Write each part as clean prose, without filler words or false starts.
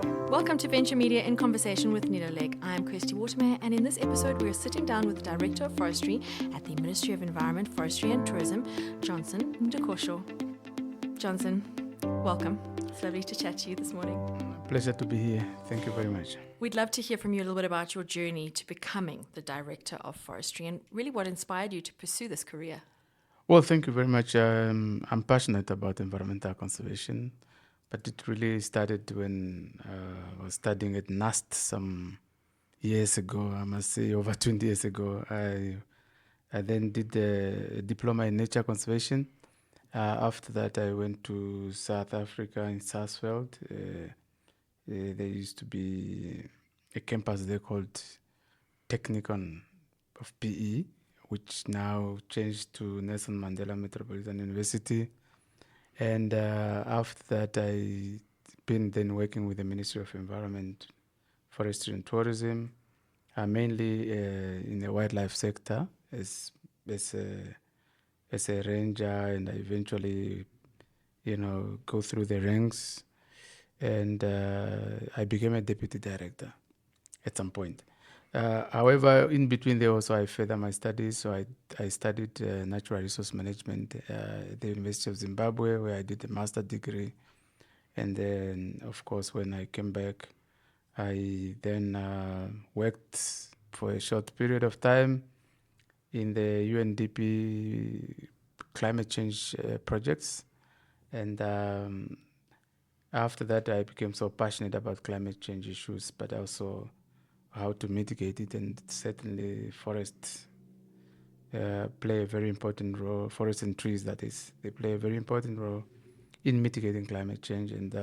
Welcome to Venture Media in Conversation with NILALEG. I'm Kirsty Watermeyer, and in this episode we are sitting down with the Director of Forestry at the Ministry of Environment, Forestry and Tourism, Johnson Ndukosho. Johnson, welcome. It's lovely to chat to you this morning. Pleasure to be here. Thank you very much. We'd love to hear from you a little bit about your journey to becoming the Director of Forestry and really what inspired you to pursue this career. Well, thank you very much. I'm passionate about environmental conservation, but it really started when I was studying at NAST some years ago. I must say over 20 years ago. I then did a diploma in nature conservation. After that, I went to South Africa in Sarsfield. There used to be a campus there called Technikon of PE, which now changed to Nelson Mandela Metropolitan University. And after that, I've been then working with the Ministry of Environment, Forestry and Tourism, mainly in the wildlife sector as a ranger, and I eventually, go through the ranks. And I became a deputy director at some point. However, in between there also I further my studies. So I studied natural resource management at the University of Zimbabwe, where I did a master's degree. And then, of course, when I came back, I then worked for a short period of time in the UNDP climate change projects. And after that, I became so passionate about climate change issues, but also how to mitigate it. And certainly forests play a very important role, forests and trees, that is, they play a very important role in mitigating climate change. And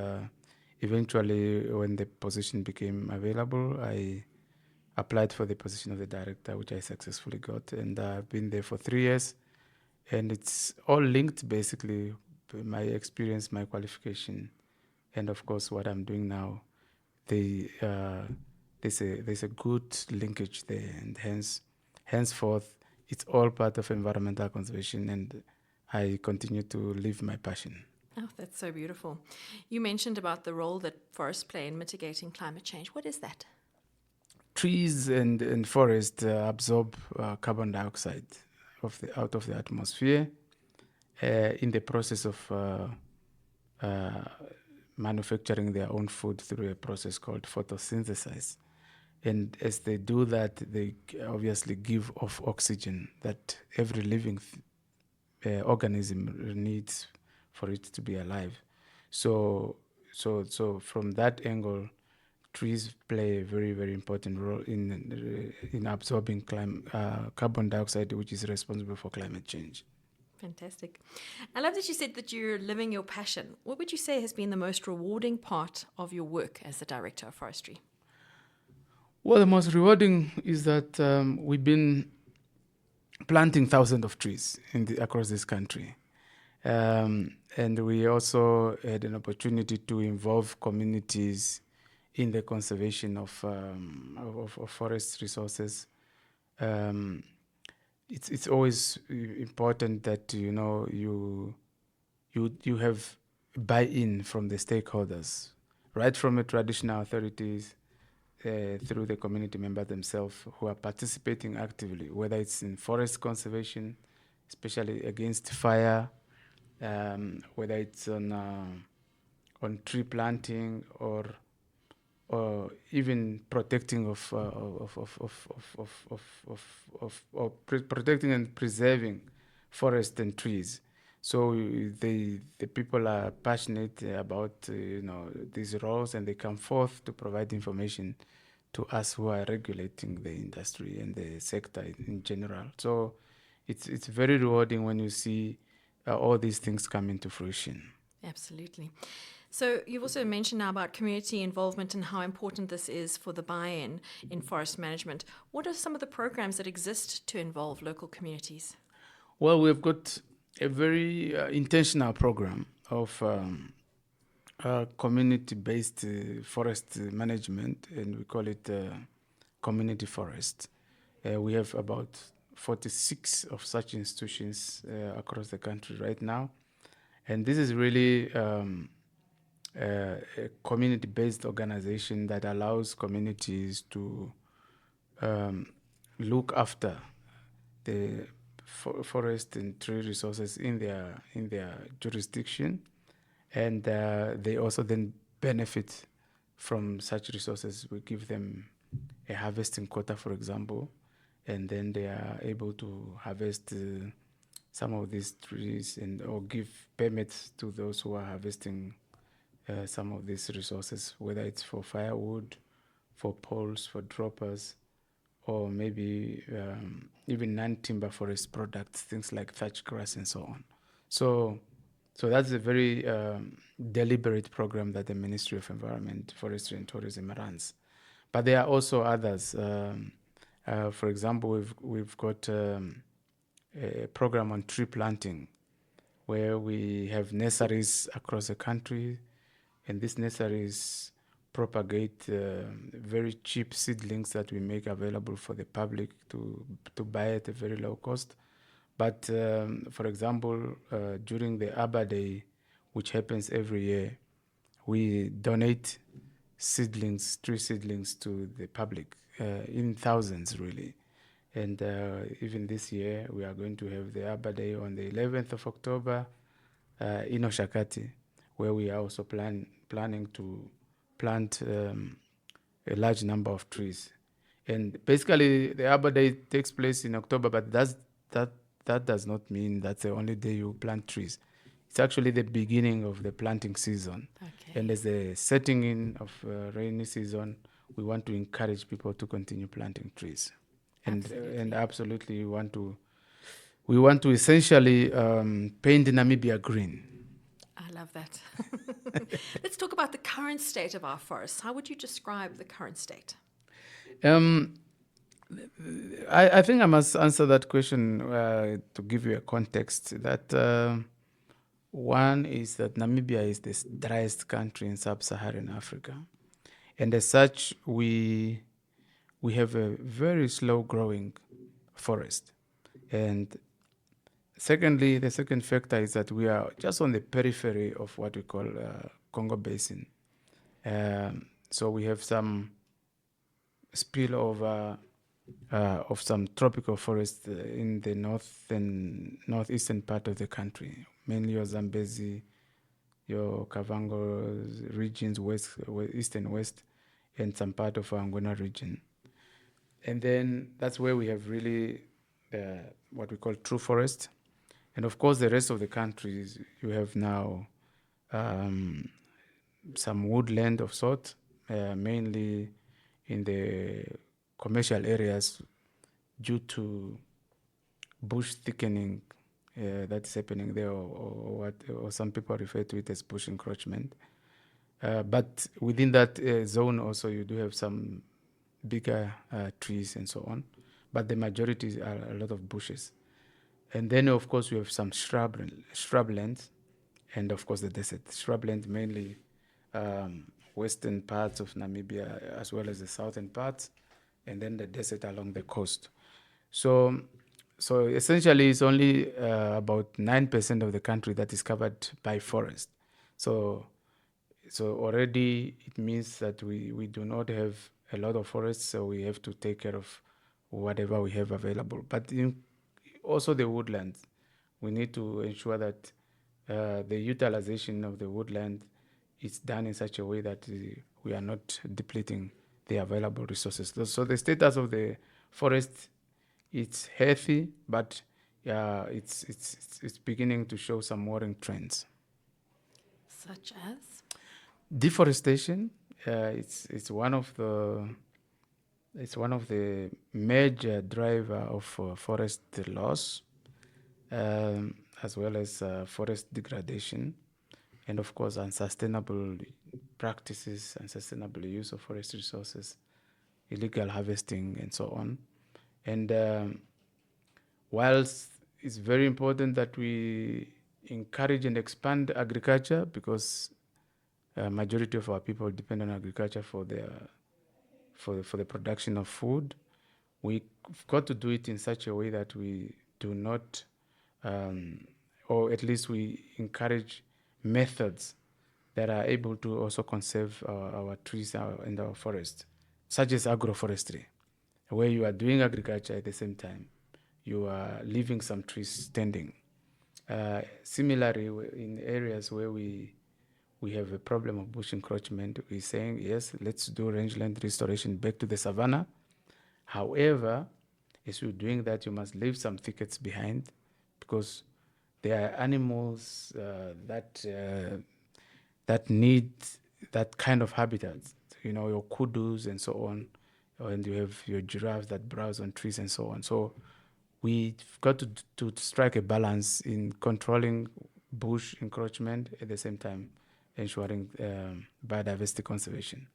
eventually, when the position became available, I applied for the position of the director, which I successfully got. And I've been there for 3 years. And it's all linked, basically, my experience, my qualification, and of course what I'm doing now. There's a good linkage there, and henceforth it's all part of environmental conservation, and I continue to live my passion. Oh, that's so beautiful. You mentioned about the role that forests play in mitigating climate change. What is that? Trees and forests absorb carbon dioxide out of the atmosphere in the process of manufacturing their own food through a process called photosynthesis. And as they do that, they obviously give off oxygen that every living organism needs for it to be alive. So from that angle, trees play a very, very important role in absorbing carbon dioxide, which is responsible for climate change. Fantastic. I love that you said that you're living your passion. What would you say has been the most rewarding part of your work as the Director of Forestry? Well, the most rewarding is that we've been planting thousands of trees across this country. And we also had an opportunity to involve communities in the conservation of forest resources. It's always important that you have buy-in from the stakeholders, right from the traditional authorities through the community members themselves who are participating actively, whether it's in forest conservation, especially against fire, whether it's on tree planting or even protecting protecting and preserving forests and trees. So the people are passionate about these roles, and they come forth to provide information to us who are regulating the industry and the sector in general. So it's very rewarding when you see all these things come into fruition. Absolutely. So you've also mentioned now about community involvement and how important this is for the buy-in in forest management. What are some of the programs that exist to involve local communities? Well, we've got a very intentional program of community-based forest management, and we call it community forest. We have about 46 of such institutions across the country right now. And this is really a community-based organization that allows communities to look after the forest and tree resources in their jurisdiction, and they also then benefit from such resources. We give them a harvesting quota, for example, and then they are able to harvest some of these trees and or give permits to those who are harvesting some of these resources, whether it's for firewood, for poles, for droppers, or maybe even non-timber forest products, things like thatch grass and so on. So that's a very deliberate program that the Ministry of Environment, Forestry and Tourism runs. But there are also others. For example, we've got a program on tree planting, where we have nurseries across the country, and these nurseries propagate very cheap seedlings that we make available for the public to buy at a very low cost. But for example, during the Arbor Day, which happens every year, we donate tree seedlings to the public in thousands, really. And even this year, we are going to have the Arbor Day on the 11th of October in Oshakati, where we are also planning to plant a large number of trees. And basically, the Arbor Day takes place in October, but that does not mean that's the only day you plant trees. It's actually the beginning of the planting season. Okay. And as the setting in of rainy season, we want to encourage people to continue planting trees. And absolutely we want to essentially paint Namibia green. I love that. Let's talk about the current state of our forests. How would you describe the current state? I think I must answer that question to give you a context. That one is that Namibia is the driest country in sub-Saharan Africa, and as such, we have a very slow-growing forest. And secondly, the second factor is that we are just on the periphery of what we call Congo Basin. So we have some spillover of some tropical forests in the north and northeastern part of the country, mainly your Zambezi, your Kavango regions, east and west, and some part of Angona region. And then that's where we have really what we call true forest. And of course, the rest of the countries, you have now some woodland of sort, mainly in the commercial areas due to bush thickening that's happening there, or some people refer to it as bush encroachment. But within that zone also, you do have some bigger trees and so on, but the majority are a lot of bushes. And then, of course, we have some shrublands, and of course the desert. Shrubland mainly western parts of Namibia as well as the southern parts, and then the desert along the coast. So essentially, it's only about 9% of the country that is covered by forest. So already it means that we do not have a lot of forests, so we have to take care of whatever we have available. But also the woodlands, we need to ensure that the utilization of the woodland is done in such a way that we are not depleting the available resources. So the status of the forest, it's healthy, but it's beginning to show some worrying trends. Such as? Deforestation. It's one of the major driver of forest loss, as well as forest degradation, and of course unsustainable practices, unsustainable use of forest resources, illegal harvesting, and so on. And whilst it's very important that we encourage and expand agriculture, because majority of our people depend on agriculture for the production of food, we've got to do it in such a way that we do not, or at least we encourage methods that are able to also conserve our trees and our forest, such as agroforestry, where you are doing agriculture at the same time. You are leaving some trees standing. Similarly, in areas where we have a problem of bush encroachment, we're saying, yes, let's do rangeland restoration back to the savanna. However, as you're doing that, you must leave some thickets behind, because there are animals that need that kind of habitat. Your kudus and so on, and you have your giraffes that browse on trees and so on. So we've got to strike a balance in controlling bush encroachment, at the same time ensuring biodiversity conservation.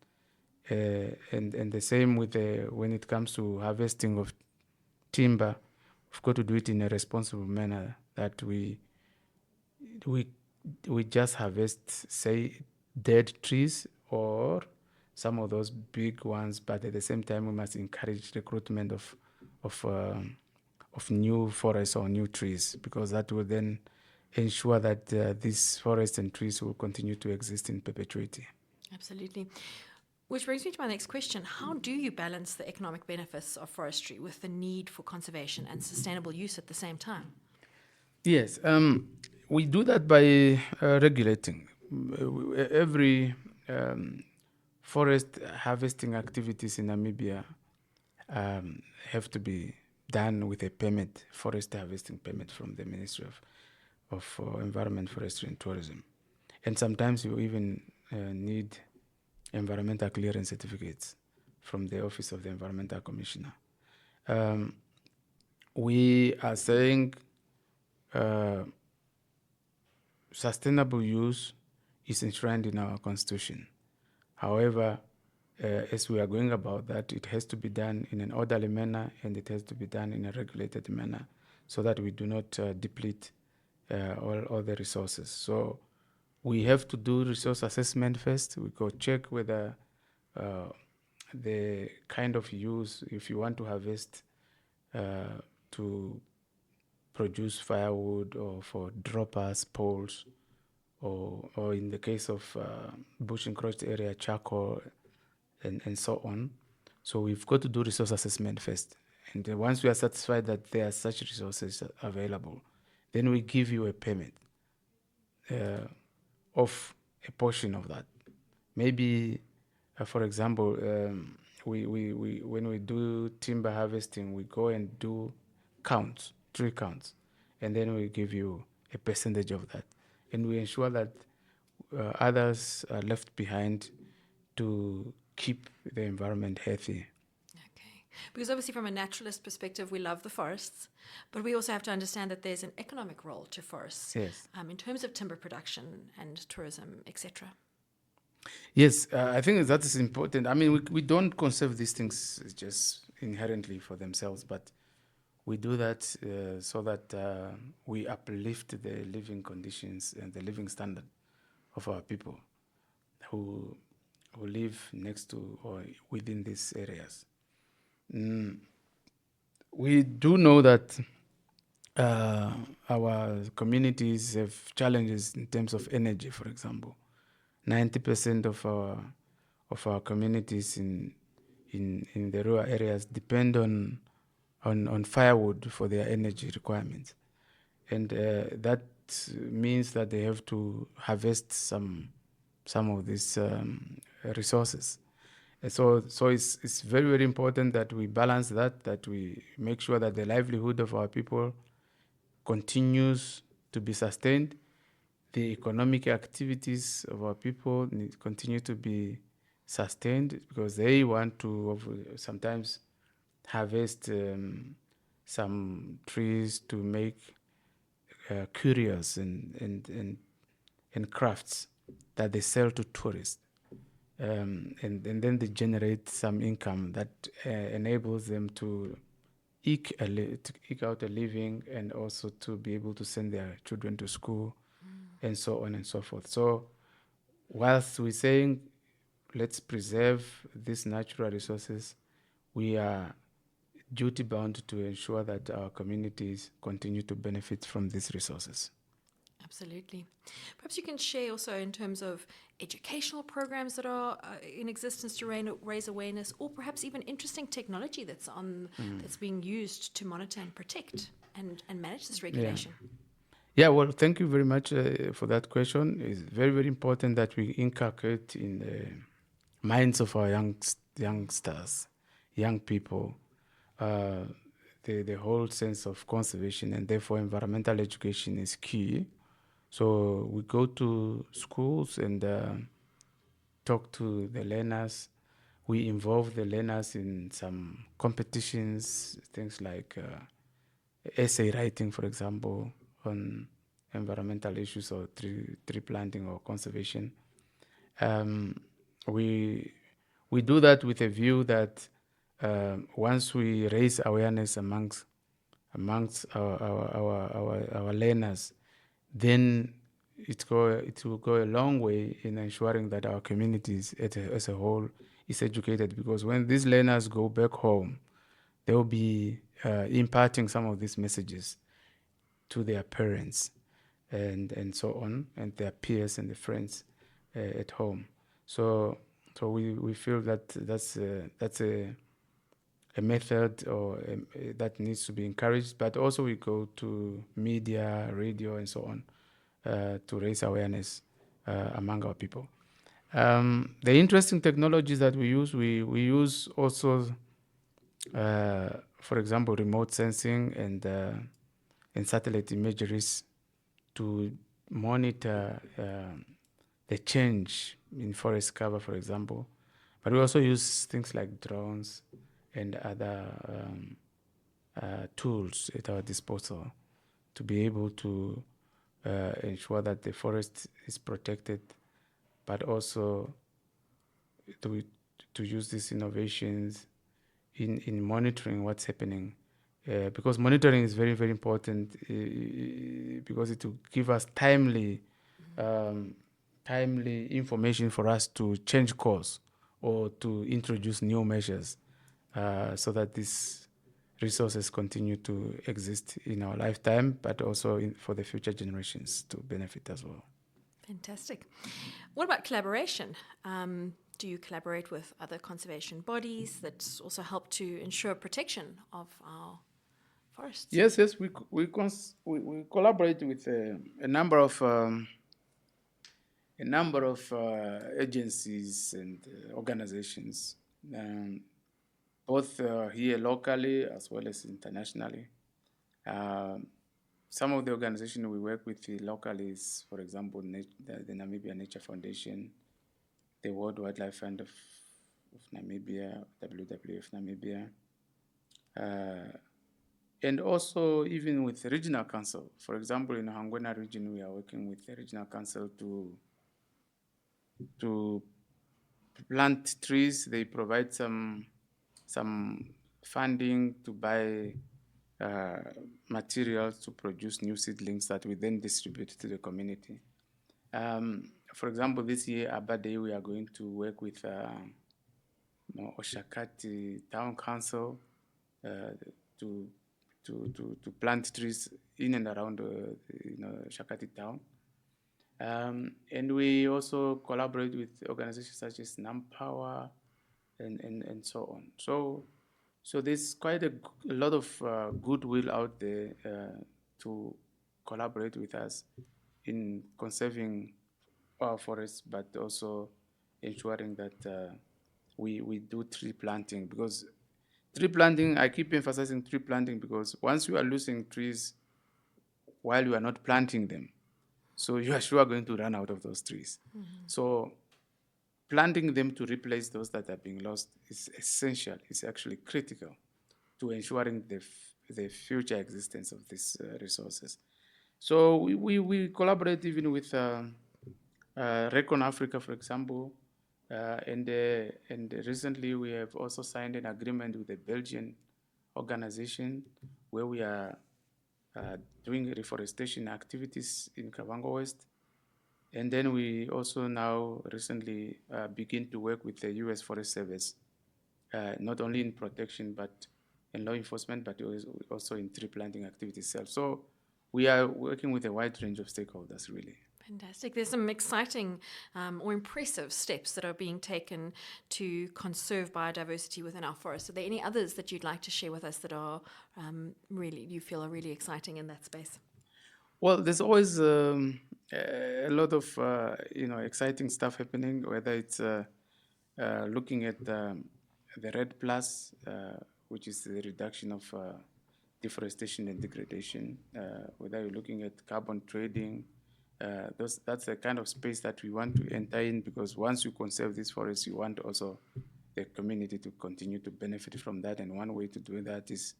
And the same with when it comes to harvesting of timber, we've got to do it in a responsible manner, that we just harvest, say, dead trees or some of those big ones, but at the same time we must encourage recruitment of new forests or new trees, because that will then ensure that these forests and trees will continue to exist in perpetuity. Absolutely. Which brings me to my next question. How do you balance the economic benefits of forestry with the need for conservation and sustainable use at the same time? Yes, we do that by regulating. Every forest harvesting activities in Namibia have to be done with a permit, forest harvesting permit from the Ministry of Environment, Forestry and Tourism. And sometimes you even need environmental clearance certificates from the Office of the Environmental Commissioner. We are saying sustainable use is enshrined in our Constitution. However, as we are going about that, it has to be done in an orderly manner, and it has to be done in a regulated manner, so that we do not deplete all the resources. So we have to do resource assessment first. We go check whether the kind of use, if you want to harvest to produce firewood, or for droppers, poles, or in the case of bush encroached area, charcoal, and so on. So we've got to do resource assessment first. And once we are satisfied that there are such resources available, then we give you a permit of a portion of that. Maybe, for example, we when we do timber harvesting, we go and do counts, tree counts, and then we give you a percentage of that. And we ensure that others are left behind to keep the environment healthy. Okay. Because obviously, from a naturalist perspective, we love the forests, but we also have to understand that there's an economic role to forests, Yes. In terms of timber production and tourism, etc. Yes, I think that is important. I mean, we don't conserve these things just inherently for themselves, but we do that so that we uplift the living conditions and the living standard of our people who live next to or within these areas. We do know that our communities have challenges in terms of energy, for example. 90% of our communities in the rural areas depend on firewood for their energy requirements, and that means that they have to harvest some of these resources. And so it's very, very important that we balance that we make sure that the livelihood of our people continues to be sustained. The economic activities of our people continue to be sustained, because they want to sometimes harvest some trees to make curios and crafts that they sell to tourists. And then they generate some income that enables them to eke out a living, and also to be able to send their children to school, and so on and so forth. So whilst we're saying let's preserve these natural resources, we are duty bound to ensure that our communities continue to benefit from these resources. Absolutely. Perhaps you can share also in terms of educational programs that are in existence to raise awareness, or perhaps even interesting technology that's being used to monitor and protect and manage this regulation. Yeah, well, thank you very much for that question. It's very, very important that we inculcate in the minds of our youngsters, young people, uh, the whole sense of conservation, and therefore environmental education is key. So we go to schools and talk to the learners. We involve the learners in some competitions, things like essay writing, for example, on environmental issues or tree planting or conservation. Um, we we do that with a view that once we raise awareness amongst our learners, then it will go a long way in ensuring that our communities as a whole is educated, because when these learners go back home, they will be imparting some of these messages to their parents and so on, and their peers and the friends at home. So we feel that that's a method that needs to be encouraged, but also we go to media, radio, and so on to raise awareness among our people. The interesting technologies that we use also, for example, remote sensing and satellite imageries to monitor the change in forest cover, for example. But we also use things like drones and other tools at our disposal to be able to ensure that the forest is protected, but also to use these innovations in monitoring what's happening. Because monitoring is very, very important because it will give us timely information for us to change course or to introduce new measures so that these resources continue to exist in our lifetime, but also for the future generations to benefit as well. Fantastic. What about collaboration? Do you collaborate with other conservation bodies that also help to ensure protection of our forests? Yes, we collaborate with a number of agencies and organizations, both here locally as well as internationally. Some of the organizations we work with locally is, for example, the Namibia Nature Foundation, the World Wildlife Fund of Namibia, WWF Namibia, and also even with the regional council. For example, in the Hangwena region, we are working with the regional council to plant trees. They provide some funding to buy materials to produce new seedlings that we then distribute to the community. For example, this year, Abba Day, we are going to work with Oshakati Town Council to plant trees in and around Shakati Town. And we also collaborate with organizations such as NamPower and so on. So there's quite a lot of goodwill out there to collaborate with us in conserving our forests, but also ensuring that we do tree planting. Because tree planting, I keep emphasizing tree planting because once you are losing trees while you are not planting them, so you are sure going to run out of those trees. So planting them to replace those that are being lost is essential. It's actually critical to ensuring the future existence of these resources. So we collaborate even with Recon Africa, for example, and recently we have also signed an agreement with a Belgian organization where we are doing reforestation activities in Kavango West. And then we also now recently begin to work with the U.S. Forest Service, not only in protection, but in law enforcement, but also in tree planting activities itself. So we are working with a wide range of stakeholders, really. Fantastic. There's some exciting or impressive steps that are being taken to conserve biodiversity within our forests. Are there any others that you'd like to share with us that are really, you feel are really exciting in that space? Well, there's always a lot of exciting stuff happening. Whether it's looking at the RED Plus, which is the reduction of deforestation and degradation. Whether you're looking at carbon trading, that's the kind of space that we want to enter in, because once you conserve these forests, you want also the community to continue to benefit from that. And one way to do that is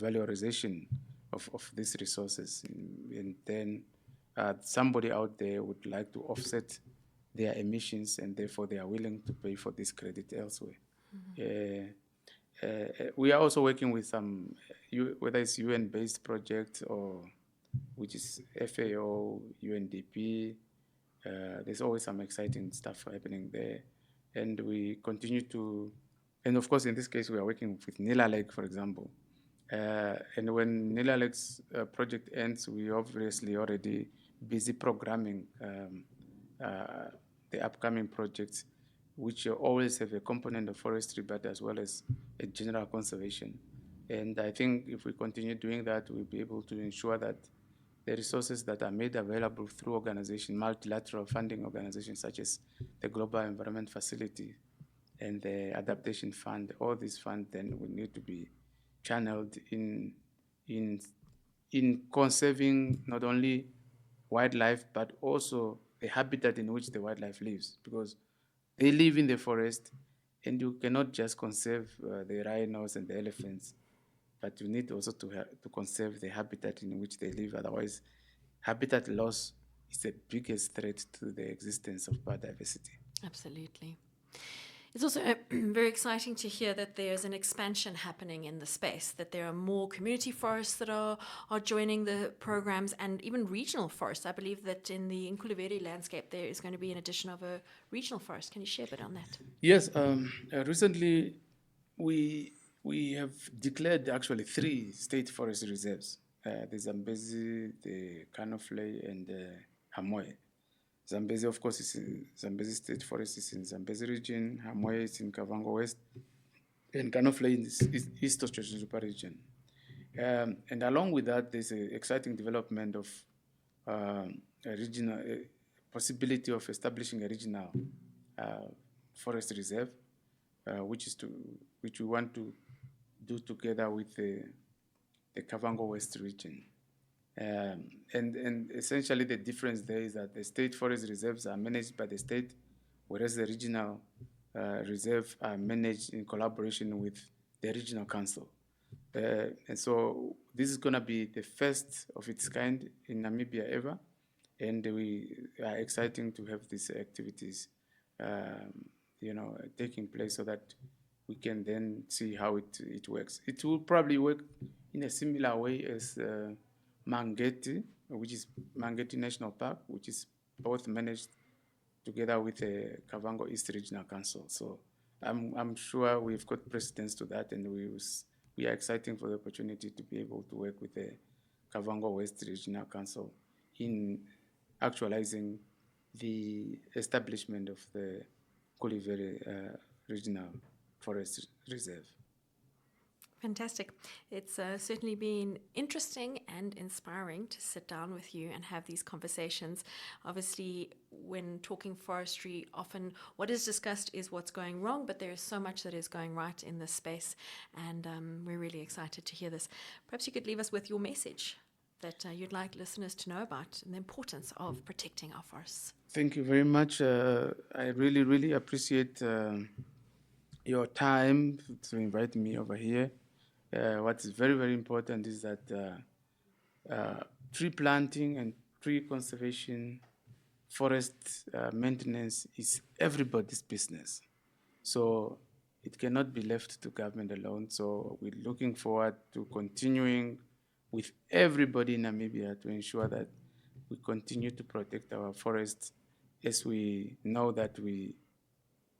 valorization of these resources. And then somebody out there would like to offset their emissions, and therefore they are willing to pay for this credit elsewhere. We are also working with some, whether it's UN-based projects or which is FAO, UNDP. There's always some exciting stuff happening there. And we continue to, and of course, in this case, we are working with NILALEG, for example. And when NILALEG's project ends, we obviously already busy programming the upcoming projects, which always have a component of forestry, but as well as a general conservation. And I think if we continue doing that, we'll be able to ensure that the resources that are made available through organizations, multilateral funding organizations such as the Global Environment Facility and the Adaptation Fund, all these funds then will need to be channeled in conserving not only wildlife, but also the habitat in which the wildlife lives, because they live in the forest, and you cannot just conserve the rhinos and the elephants, but you need also to conserve the habitat in which they live. Otherwise, habitat loss is the biggest threat to the existence of biodiversity. Absolutely. It's also very exciting to hear that there's an expansion happening in the space, that there are more community forests that are joining the programs, and even regional forests. I believe that in the Nkuluveri landscape, there is going to be an addition of a regional forest. Can you share a bit on that? Yes, recently we have declared actually 3 state forest reserves. The Zambezi, the Canoflay, and Hamoe. Zambezi, of course, is in Zambezi State Forest is in Zambezi region. Hamoe is in Kavango West, and Canoflay is east of Chochizupa region. And along with that, there's an exciting development of a regional possibility of establishing a regional forest reserve, which we want to do together with the Kavango West region. And essentially the difference there is that the state forest reserves are managed by the state, whereas the regional reserve are managed in collaboration with the regional council. And so this is going to be the first of its kind in Namibia ever, and we are excited to have these activities taking place so that we can then see how it works. It will probably work in a similar way as Mangeti, which is Mangeti National Park, which is both managed together with the Kavango East Regional Council. So I'm sure we've got precedence to that, and we are excited for the opportunity to be able to work with the Kavango West Regional Council in actualizing the establishment of the Nkuluveri Regional Forest Reserve. Fantastic. It's certainly been interesting and inspiring to sit down with you and have these conversations. Obviously, when talking forestry, often what is discussed is what's going wrong, but there is so much that is going right in this space, and we're really excited to hear this. Perhaps you could leave us with your message that you'd like listeners to know about and the importance of protecting our forests. Thank you very much. I really, really appreciate your time to invite me over here. What is very, very important is that tree planting and tree conservation, forest maintenance is everybody's business. So it cannot be left to government alone. So we're looking forward to continuing with everybody in Namibia to ensure that we continue to protect our forests, as we know that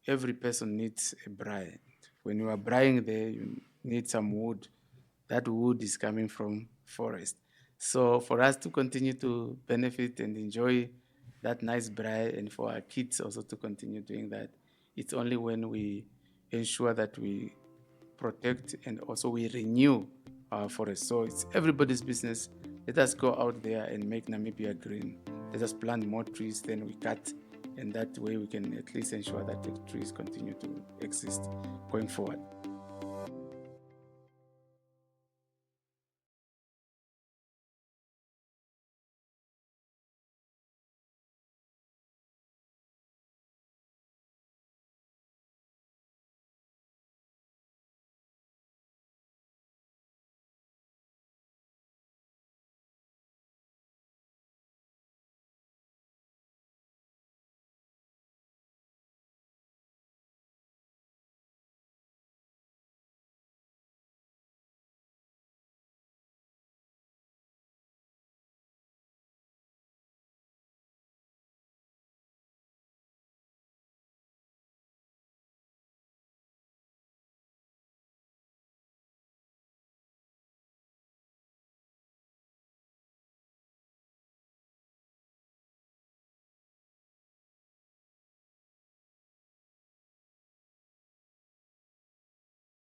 every person needs a braai. When you are braaiing there, you need some wood. That wood is coming from forest. So for us to continue to benefit and enjoy that nice braai, and for our kids also to continue doing that, it's only when we ensure that we protect and also we renew our forest. So it's everybody's business. Let us go out there and make Namibia green. Let us plant more trees than we cut, and that way we can at least ensure that the trees continue to exist going forward.